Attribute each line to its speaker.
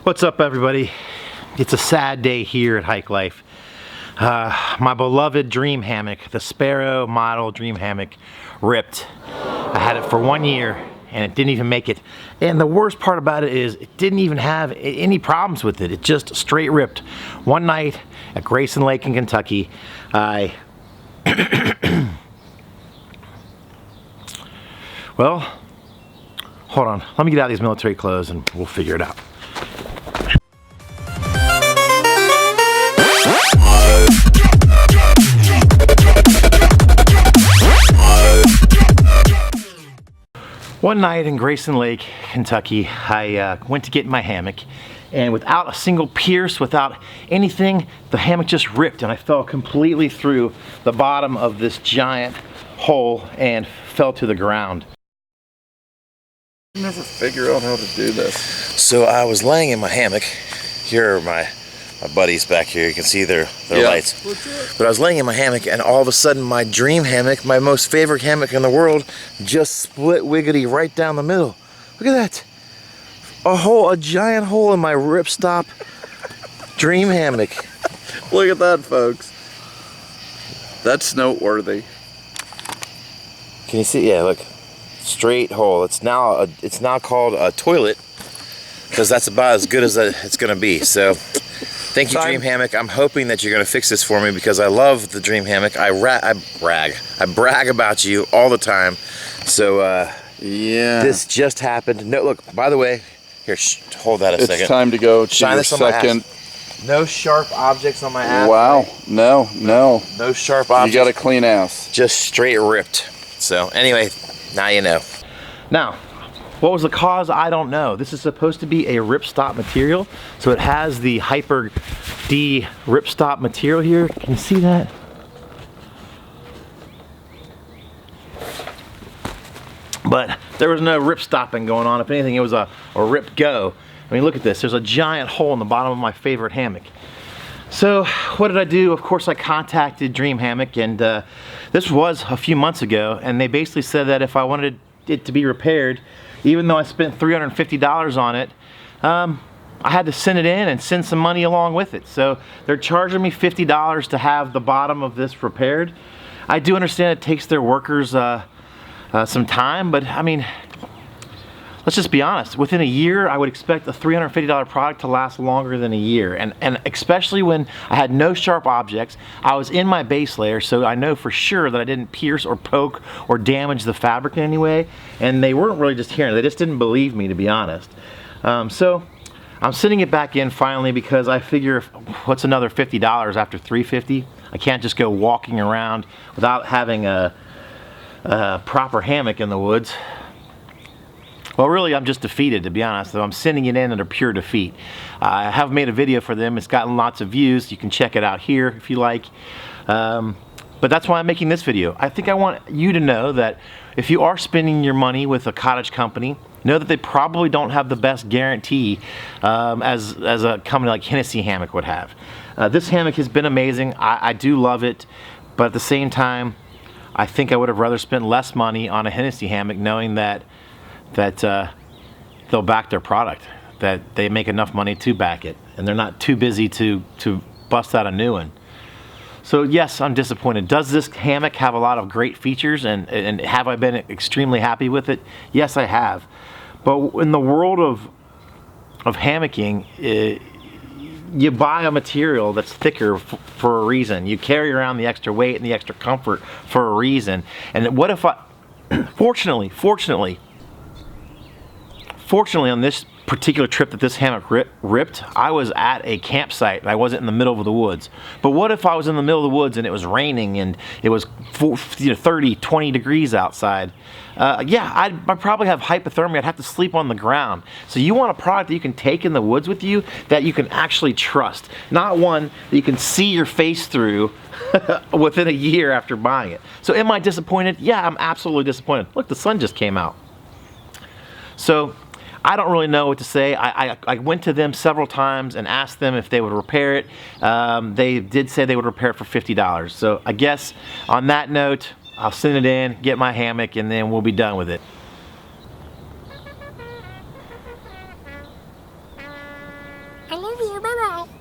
Speaker 1: What's up, everybody? It's a sad day here at Hike Life. My beloved Dream Hammock, the Sparrow model Dream Hammock, ripped. I had it for 1 year and it didn't even make it. And the worst part about it is it didn't even have any problems with it. It just straight ripped. One night at Grayson Lake in Kentucky, I well, hold on. Let me get out of these military clothes and we'll figure it out. One night in Grayson Lake, Kentucky, I went to get my hammock, and without a single pierce, without anything, the hammock just ripped and I fell completely through the bottom of this giant hole and fell to the ground.
Speaker 2: I never figure out how to do this.
Speaker 3: So I was laying in my hammock. Here are my buddies back here. You can see their lights. But I was laying in my hammock and all of a sudden my dream hammock, my most favorite hammock in the world, just split wiggity right down the middle. Look at that. A giant hole in my ripstop dream hammock.
Speaker 2: Look at that, folks. That's noteworthy.
Speaker 3: Can you see? Yeah, look. Straight hole. It's now called a toilet because that's about as good as it's going to be. So thank you, Dream Hammock. I'm hoping that you're going to fix this for me because I love the Dream Hammock. I brag about you all the time. So
Speaker 2: yeah,
Speaker 3: this just happened. No, look, by the way, here, hold that a second.
Speaker 2: It's time to go to
Speaker 3: Shine
Speaker 2: your
Speaker 3: this on my
Speaker 2: second.
Speaker 3: ass. No sharp objects on my ass.
Speaker 2: Wow, no.
Speaker 3: No sharp objects.
Speaker 2: You got a clean ass.
Speaker 3: Just straight ripped. So anyway, now you know.
Speaker 1: Now, what was the cause? I don't know. This is supposed to be a ripstop material, so it has the Hyper D ripstop material here. Can you see that? But there was no rip stopping going on. If anything, it was a rip go. I mean, look at this. There's a giant hole in the bottom of my favorite hammock. So what did I do? Of course, I contacted Dream Hammock, and this was a few months ago, and they basically said that if I wanted it to be repaired, even though I spent $350 on it, I had to send it in and send some money along with it. So they're charging me $50 to have the bottom of this repaired. I do understand it takes their workers some time, but I mean, let's just be honest. Within a year, I would expect a $350 product to last longer than a year. And especially when I had no sharp objects, I was in my base layer, so I know for sure that I didn't pierce or poke or damage the fabric in any way. And they weren't really just hearing it. They just didn't believe me, to be honest. So I'm sending it back in finally because I figure what's another $50 after $350? I can't just go walking around without having a proper hammock in the woods. Well, really, I'm just defeated, to be honest. So I'm sending it in under pure defeat. I have made a video for them. It's gotten lots of views. You can check it out here if you like. But that's why I'm making this video. I think I want you to know that if you are spending your money with a cottage company, know that they probably don't have the best guarantee as a company like Hennessy Hammock would have. This hammock has been amazing. I do love it. But at the same time, I think I would have rather spent less money on a Hennessy hammock knowing that they'll back their product, that they make enough money to back it, and they're not too busy to bust out a new one. So yes, I'm disappointed. Does this hammock have a lot of great features, and have I been extremely happy with it? Yes, I have. But in the world of hammocking, you buy a material that's thicker for a reason. You carry around the extra weight and the extra comfort for a reason. And what if I, fortunately on this particular trip that this hammock ripped, I was at a campsite and I wasn't in the middle of the woods. But what if I was in the middle of the woods and it was raining and it was 30, 20 degrees outside? Yeah, I'd probably have hypothermia. I'd have to sleep on the ground. So you want a product that you can take in the woods with you that you can actually trust, not one that you can see your face through within a year after buying it. So am I disappointed? Yeah, I'm absolutely disappointed. Look, the sun just came out. So I don't really know what to say. I went to them several times and asked them if they would repair it. They did say they would repair it for $50. So I guess on that note, I'll send it in, get my hammock, and then we'll be done with it.
Speaker 4: I love you. Bye-bye.